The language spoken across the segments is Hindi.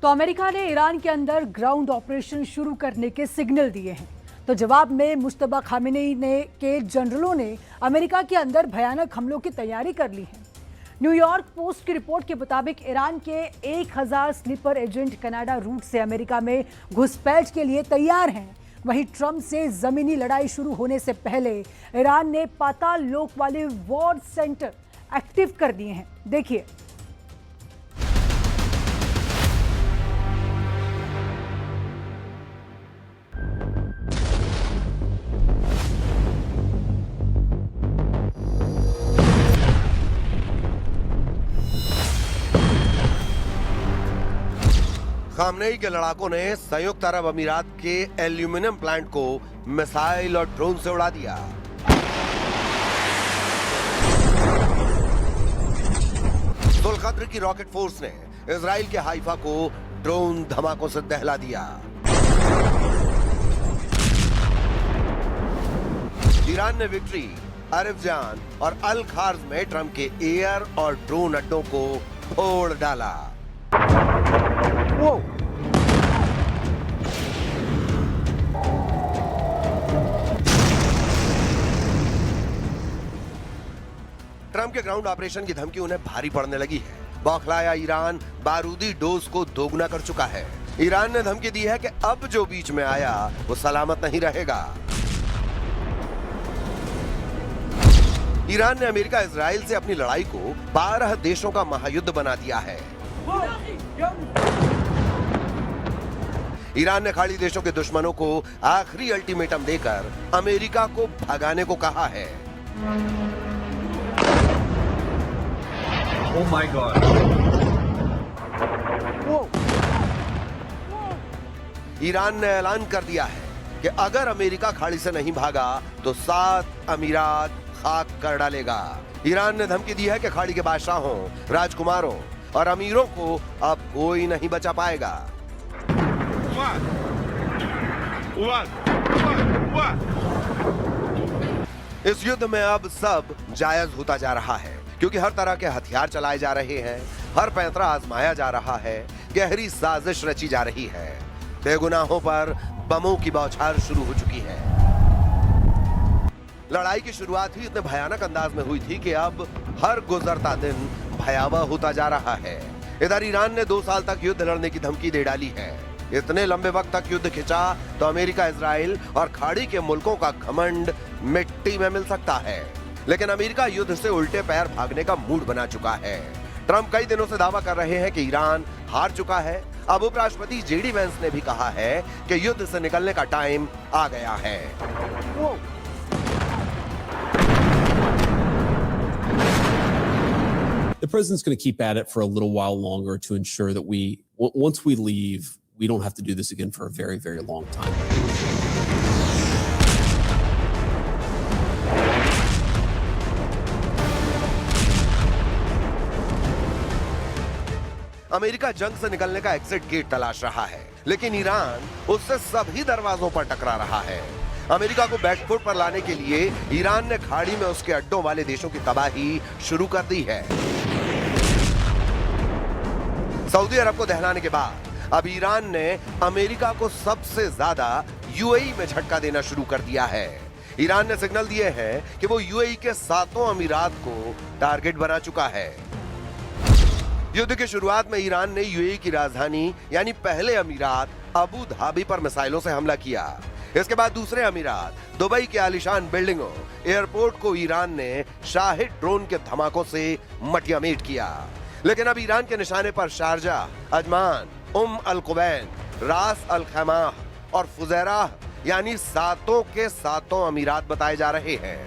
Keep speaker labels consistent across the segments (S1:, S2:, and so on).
S1: तो अमेरिका ने ईरान के अंदर ग्राउंड ऑपरेशन शुरू करने के सिग्नल दिए हैं। तो जवाब में मुश्तबा खामेनेई ने के जनरलों ने अमेरिका के अंदर भयानक हमलों की तैयारी कर ली है। न्यूयॉर्क पोस्ट की रिपोर्ट के मुताबिक ईरान के 1000 स्लीपर एजेंट कनाडा रूट से अमेरिका में घुसपैठ के लिए तैयार हैं। वहीं ट्रंप से जमीनी लड़ाई शुरू होने से पहले ईरान ने पाताल लोक वाले वॉर सेंटर एक्टिव कर दिए हैं। देखिए,
S2: खामनेई के लड़ाकों ने संयुक्त अरब अमीरात के एल्यूमिनियम प्लांट को मिसाइल और ड्रोन से उड़ा दिया। तुल-कद्र की रॉकेट फोर्स ने इजराइल के हाइफा को ड्रोन धमाकों से दहला दिया। ईरान ने विक्ट्री, अरफजान और अल खार्ज में ट्रंप के एयर और ड्रोन अड्डों को फोड़ डाला। ट्रंप के ग्राउंड ऑपरेशन की धमकी उन्हें भारी पड़ने लगी है। बौखलाया ईरान बारूदी डोज को दोगुना कर चुका है। ईरान ने धमकी दी है कि अब जो बीच में आया वो सलामत नहीं रहेगा। ईरान ने अमेरिका इजराइल से अपनी लड़ाई को 12 देशों का महायुद्ध बना दिया है। ईरान ने खाड़ी देशों के दुश्मनों को आखिरी अल्टीमेटम देकर अमेरिका को भगाने को कहा है।
S3: Oh my God.
S2: ईरान ने ऐलान कर दिया है कि अगर अमेरिका खाड़ी से नहीं भागा तो 7 अमीरात खाक कर डालेगा। ईरान ने धमकी दी है कि खाड़ी के बादशाहों, राजकुमारों और अमीरों को अब कोई नहीं बचा पाएगा। इस युद्ध में अब सब जायज होता जा रहा है, क्योंकि हर तरह के हथियार चलाए जा रहे हैं, हर पैंतरा आजमाया जा रहा है, गहरी साजिश रची जा रही है। बेगुनाहों पर बमों की बौछार शुरू हो चुकी है। लड़ाई की शुरुआत ही इतने भयानक अंदाज में हुई थी कि अब हर गुजरता दिन भयावह होता जा रहा है। इधर ईरान ने 2 साल तक युद्ध लड़ने की धमकी दे डाली है। इतने लंबे वक्त तक युद्ध खिंचा तो अमेरिका, इजराइल और खाड़ी के मुल्कों का घमंड मिट्टी में मिल सकता है। लेकिन अमेरिका युद्ध से उल्टे पैर भागने का मूड बना चुका है। ट्रंप कई दिनों से दावा कर रहे हैं कि ईरान हार चुका है। अब उपराष्ट्रपति जेडी वेंस ने भी कहा है कि युद्ध से निकलने का टाइम आ गया है।
S4: The president's going to keep at it for a little while longer to ensure that once we leave, we don't have to do this again for a very, very long time.
S2: America जंग से निकलने का एग्जिट गेट तलाश रहा है, लेकिन ईरान उससे सभी दरवाजों पर टकरा रहा है। अमेरिका को बैकफुट पर लाने के लिए ईरान ने खाड़ी में उसके अड्डों वाले देशों की तबाही शुरू कर दी है। सऊदी अरब को दहलाने के बाद अब ईरान ने अमेरिका को सबसे ज्यादा यूएई में झटका देना शुरू कर दिया है। ईरान ने सिग्नल दिए हैं कि वो यूएई के 7 अमीरात को टारगेट बना चुका है। युद्ध की शुरुआत में ईरान ने यूएई की राजधानी यानी पहले अमीरात अबू धाबी पर मिसाइलों से हमला किया। इसके बाद दूसरे अमीरात दुबई के आलीशान बिल्डिंगों, एयरपोर्ट को ईरान ने शाहिद ड्रोन के धमाकों से मटियामेट किया। लेकिन अब ईरान के निशाने पर शारजा, अजमान, अल कुवैन, रास अल खैमाह और फुजैरा यानी 7 के 7 अमीरात बताए जा रहे हैं।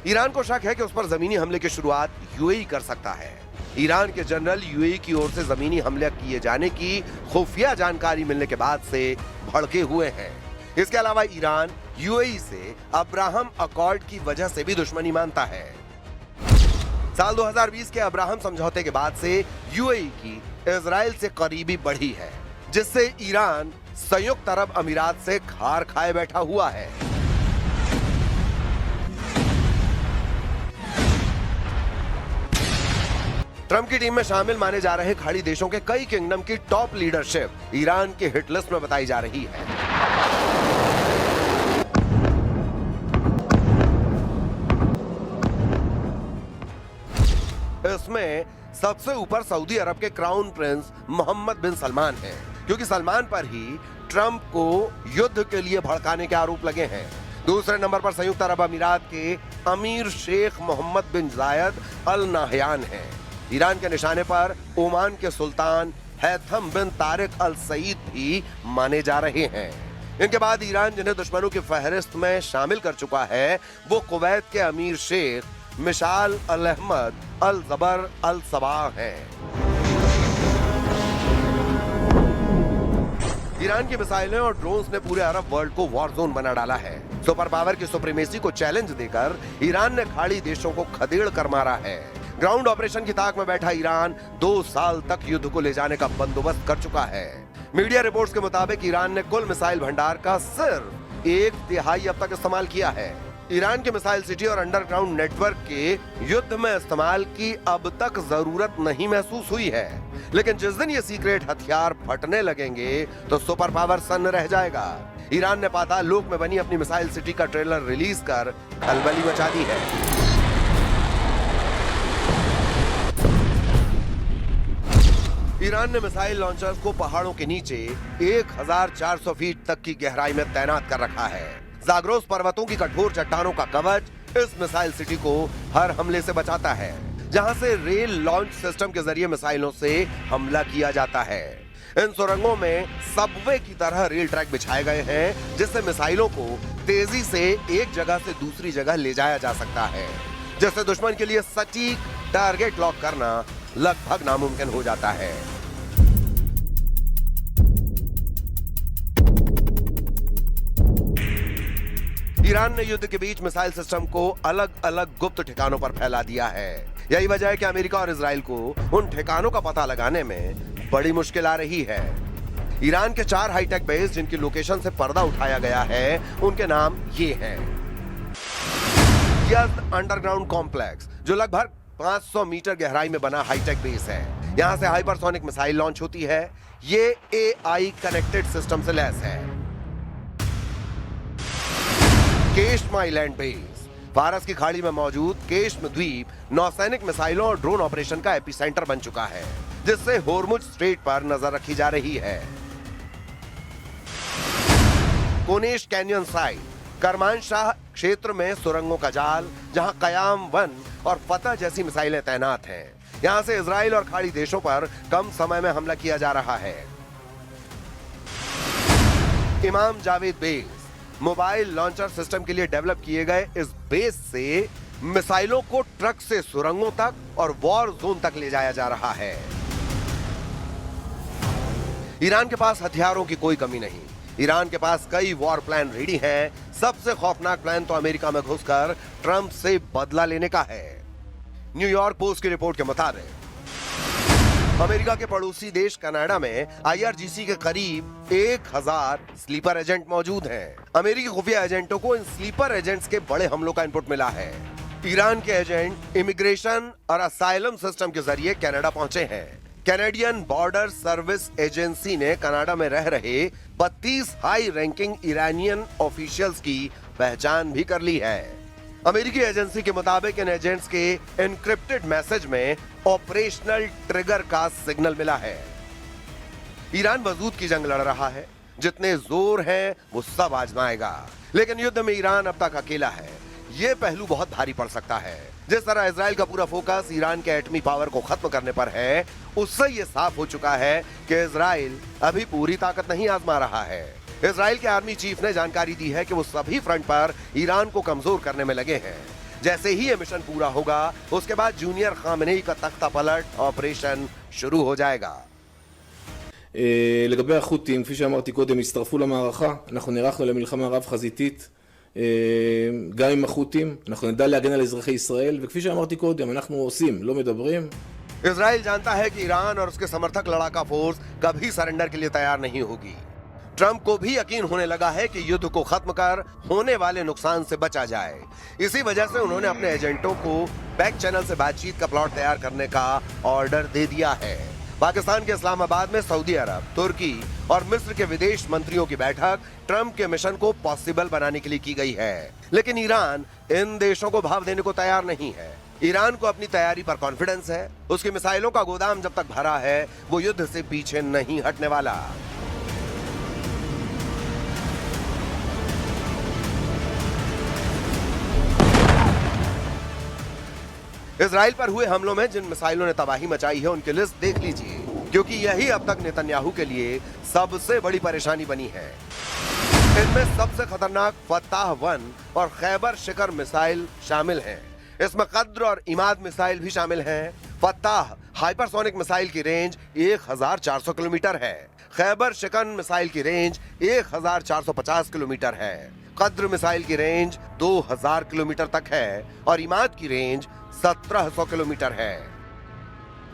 S2: ईरान को शक है कि उस पर जमीनी हमले की शुरुआत यूएई कर सकता है। ईरान के जनरल यूएई की ओर से जमीनी हमले किए जाने की खुफिया जानकारी मिलने के बाद से भड़के हुए हैं। इसके अलावा ईरान यूएई से अब्राहम अकॉर्ड की वजह से भी दुश्मनी मानता है। साल 2020 के अब्राहम समझौते के बाद से यूएई की इजराइल से करीबी बढ़ी है, जिससे ईरान संयुक्त अरब अमीरात से खार खाए बैठा हुआ है। ट्रंप की टीम में शामिल माने जा रहे खाड़ी देशों के कई किंगडम की टॉप लीडरशिप ईरान की हिट लिस्ट में बताई जा रही है। इसमें सबसे ऊपर सऊदी अरब के क्राउन प्रिंस मोहम्मद बिन सलमान हैं, क्योंकि सलमान पर ही ट्रंप को युद्ध के लिए भड़काने के आरोप लगे हैं। दूसरे नंबर पर संयुक्त अरब अमीरात के अमीर शेख मोहम्मद बिन जायद अल नाहयान हैं। ईरान के निशाने पर ओमान के सुल्तान हैथम बिन तारिक अल सईद भी माने जा रहे हैं। इनके बाद ईरान जिन्हें दुश्मनों की फहरिस्त में शामिल कर चुका है, वो कुवैत के अमीर शेख मिशाल अल अहमद अल जबर अल सबाह हैं। ईरान की मिसाइलें और ड्रोन्स ने पूरे अरब वर्ल्ड को वॉर जोन बना डाला है। सुपर पावर की सुप्रीमेसी को चैलेंज देकर ईरान ने खाड़ी देशों को खदेड़ कर मारा है। ग्राउंड ऑपरेशन की ताक में बैठा ईरान 2 साल तक युद्ध को ले जाने का बंदोबस्त कर चुका है। मीडिया रिपोर्ट्स के मुताबिक ईरान ने कुल मिसाइल भंडार का सिर्फ 1/3 अब तक इस्तेमाल किया है। ईरान के मिसाइल सिटी और अंडरग्राउंड नेटवर्क के युद्ध में इस्तेमाल की अब तक जरूरत नहीं महसूस हुई है, लेकिन जिस दिन ये सीक्रेट हथियार फटने लगेंगे तो सुपर पावर सन्न रह जाएगा। ईरान ने पाताल लोक में बनी अपनी मिसाइल सिटी का ट्रेलर रिलीज कर खलबली मचा दी है। ईरान ने मिसाइल लॉन्चर्स को पहाड़ों के नीचे 1400 फीट तक की गहराई में तैनात कर रखा है। जाग्रोस पर्वतों की कठोर चट्टानों का कवच इस मिसाइल सिटी को हर हमले से बचाता है, जहां से रेल लॉन्च सिस्टम के जरिए मिसाइलों से हमला किया जाता है। इन सुरंगों में सबवे की तरह रेल ट्रैक बिछाए गए हैं, जिससे मिसाइलों को तेजी से एक जगह से दूसरी जगह ले जाया जा सकता है, जिससे दुश्मन के लिए सटीक टारगेट लॉक करना लगभग नामुमकिन हो जाता है। ईरान ने युद्ध के बीच मिसाइल सिस्टम को अलग अलग गुप्त ठिकानों पर फैला दिया है। यही वजह है कि अमेरिका और इजराइल को उन ठिकानों का पता लगाने में बड़ी मुश्किल आ रही है। ईरान के 4 हाईटेक बेस जिनकी लोकेशन से पर्दा उठाया गया है, उनके नाम ये हैं। यज़्द अंडरग्राउंड कॉम्प्लेक्स, जो लगभग 500 मीटर गहराई में बना हाईटेक बेस है। यहां से हाइपरसोनिक मिसाइल लॉन्च होती है। ये AI कनेक्टेड सिस्टम से लैस है। केश्म आइलैंड बेस, फारस की खाड़ी में मौजूद केश्म द्वीप नौसैनिक मिसाइलों और ड्रोन ऑपरेशन का एपिसेंटर बन चुका है, जिससे होर्मुज स्ट्रेट पर नजर रखी जा रही है। कोनेश कैनियन साइट, करमानशाह क्षेत्र में सुरंगों का जाल, जहां कयाम 1 और फतह जैसी मिसाइलें तैनात हैं। यहां से इजराइल और खाड़ी देशों पर कम समय में हमला किया जा रहा है। इमाम Javed base, mobile launcher system के लिए डेवलप किए गए इस बेस से मिसाइलों को ट्रक से सुरंगों तक और वॉर जोन तक ले जाया जा रहा है। ईरान के पास हथियारों की कोई कमी नहीं। ईरान के पास कई वॉर प्लान रेडी हैं। सबसे खौफनाक प्लान तो अमेरिका में घुसकर ट्रंप से बदला लेने का है। न्यूयॉर्क पोस्ट की रिपोर्ट के मुताबिक अमेरिका के पड़ोसी देश कनाडा में IRGC के करीब 1000 स्लीपर एजेंट मौजूद हैं। अमेरिकी खुफिया एजेंटों को इन स्लीपर एजेंट्स के बड़े हमलों का इनपुट मिला है। ईरान के एजेंट इमिग्रेशन और असाइलम सिस्टम के जरिए कनाडा पहुंचे हैं। कैनेडियन बॉर्डर सर्विस एजेंसी ने कनाडा में रह रहे 32 हाई रैंकिंग ईरानियन ऑफिशियल्स की पहचान भी कर ली है। अमेरिकी एजेंसी के मुताबिक इन एजेंट्स के एनक्रिप्टेड मैसेज में ऑपरेशनल ट्रिगर का सिग्नल मिला है। ईरान वजूद की जंग लड़ रहा है। जितने जोर हैं वो सब आजमाएगा, लेकिन युद्ध में ईरान अब तक अकेला है। ये पहलू बहुत भारी पड़ सकता है। जिस तरह इजराइल का पूरा फोकस ईरान के एटमी पावर को खत्म करने पर है, उससे ये साफ हो चुका है कि इजराइल अभी पूरी ताकत नहीं आजमा रहा है। इजराइल के आर्मी चीफ ने जानकारी दी है कि वो सभी फ्रंट पर ईरान को कमजोर करने में लगे हैं। जैसे ही ये मिशन पूरा होगा, उसके बाद जूनियर खामेनेई का तख्ता पलट ऑपरेशन शुरू हो जाएगा।
S3: לגבי החות'ים, כפי שאמרתי קודם, הצטרפו למערכה. אנחנו נערכנו למלחמה רב חזיתית, גם עם החות'ים. אנחנו נדע להגן על אזרחי ישראל, וכפי שאמרתי קודם, אנחנו עושים, לא מדברים.
S2: इजराइल जानता है कि ईरान और उसके समर्थक लड़ाका फोर्स कभी सरेंडर के लिए तैयार नहीं होगी। ट्रंप को भी यकीन होने लगा है कि युद्ध को खत्म कर होने वाले नुकसान से बचा जाए। इसी वजह से उन्होंने अपने एजेंटों को बैक चैनल से बातचीत का प्लॉट तैयार करने का ऑर्डर दे दिया है। पाकिस्तान के इस्लामाबाद में सऊदी अरब, तुर्की और मिस्र के विदेश मंत्रियों की बैठक ट्रंप के मिशन को पॉसिबल बनाने के लिए की गई है। लेकिन ईरान इन देशों को भाव देने को तैयार नहीं है। ईरान को अपनी तैयारी पर कॉन्फिडेंस है। उसकी मिसाइलों का गोदाम जब तक भरा है, वो युद्ध से पीछे नहीं हटने वाला। इजराइल पर हुए हमलों में जिन मिसाइलों ने तबाही मचाई है, उनकी लिस्ट देख लीजिए, क्योंकि यही अब तक नेतन्याहू के लिए सबसे बड़ी परेशानी बनी है। इनमें सबसे खतरनाक फताह-1 और खैबर शिखर मिसाइल शामिल हैं। इसमें कद्र और इमाद मिसाइल भी शामिल हैं। फताह हाइपरसोनिक मिसाइल की रेंज 1400 किलोमीटर है। खैबर शिकन मिसाइल की रेंज 1450 किलोमीटर है। कद्र मिसाइल की रेंज 2000 किलोमीटर तक है और इमाद की रेंज 1700 किलोमीटर है।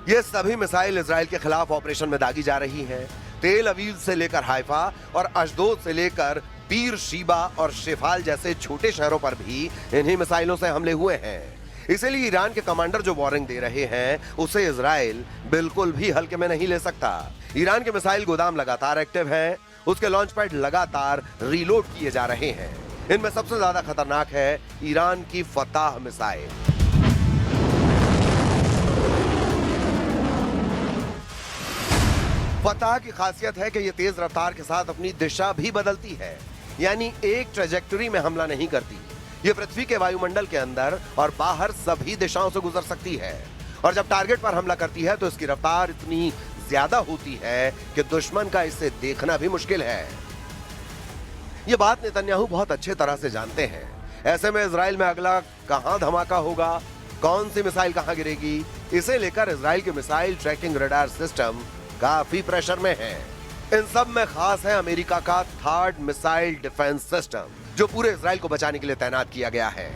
S2: ये सभी मिसाइल इजराइल के खिलाफ ऑपरेशन में दागी जा रही हैं। तेल अवीव से लेकर हाइफा और अशदोद से लेकर बीर शीबा और शेफाल जैसे छोटे शहरों पर भी इन्हीं मिसाइलों से हमले हुए हैं। इसीलिए ईरान के कमांडर जो वार्निंग दे रहे हैं, उसे इजराइल बिल्कुल भी हल्के में नहीं ले सकता। ईरान के मिसाइल गोदाम लगातार एक्टिव हैं। उसके लॉन्च पैड लगातार रीलोड किए जा रहे हैं। इनमें सबसे ज्यादा खतरनाक है ईरान की फताह मिसाइल। फताह की खासियत है कि यह तेज रफ्तार के साथ अपनी दिशा भी बदलती है, यानी एक ट्रेजेक्टरी में हमला नहीं करती। यह पृथ्वी के वायुमंडल के अंदर और बाहर सभी दिशाओं से गुजर सकती है और जब टारगेट पर हमला करती है तो इसकी रफ्तार इतनी ज्यादा होती है कि दुश्मन का इसे देखना भी मुश्किल है। यह बात नेतन्याहू बहुत अच्छे तरह से जानते हैं। ऐसे में इजराइल में अगला कहां धमाका होगा, कौन सी मिसाइल कहां गिरेगी, इसे लेकर इजराइल के मिसाइल ट्रैकिंग रडार सिस्टम काफी प्रेशर में है। इन सब में खास है अमेरिका का थर्ड मिसाइल डिफेंस सिस्टम, जो पूरे इजराइल को बचाने के लिए तैनात किया गया है।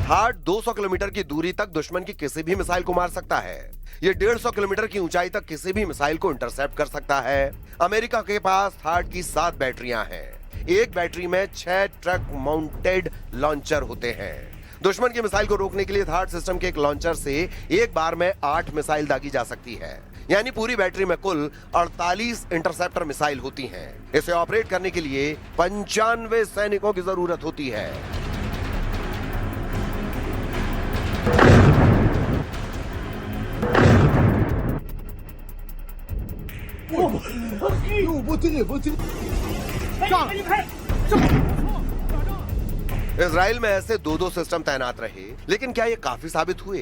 S2: थर्ड 200 किलोमीटर की दूरी तक दुश्मन की किसी भी मिसाइल को मार सकता है। ये 150 किलोमीटर की ऊंचाई तक किसी भी मिसाइल को इंटरसेप्ट कर सकता है। अमेरिका के पास थर्ड की 7 बैटरियां हैं। एक बैटरी में 6 ट्रक माउंटेड लॉन्चर होते हैं। दुश्मन की मिसाइल को रोकने के लिए थर्ड सिस्टम के एक लॉन्चर से एक बार में 8 मिसाइल दागी जा सकती है, यानी पूरी बैटरी में कुल 48 इंटरसेप्टर मिसाइल होती हैं। इसे ऑपरेट करने के लिए 95 सैनिकों की जरूरत होती है। इजराइल में ऐसे 2-2 सिस्टम तैनात रहे, लेकिन क्या ये काफी साबित हुए?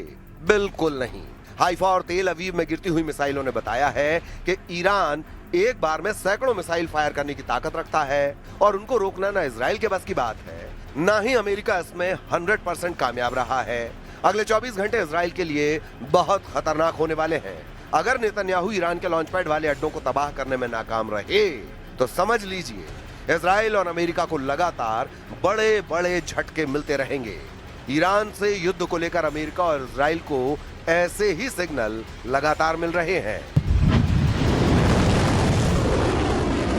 S2: बिल्कुल नहीं। हाइफा और तेल अवीव में गिरती हुई मिसाइलों ने बताया है कि ईरान एक बार में सैकड़ों मिसाइल फायर करने की ताकत रखता है और उनको रोकना ना इजराइल के बस की बात है, ना ही अमेरिका इसमें 100% कामयाब रहा है। अगले 24 घंटे इजराइल के लिए बहुत खतरनाक होने वाले हैं। अगर नेतन्याहू ईरान के लॉन्च पैड वाले अड्डों को तबाह करने में नाकाम रहे तो समझ लीजिए इजराइल और अमेरिका को लगातार बड़े बड़े झटके मिलते रहेंगे। ईरान से युद्ध को लेकर अमेरिका और इजराइल को ऐसे ही सिग्नल लगातार मिल रहे हैं।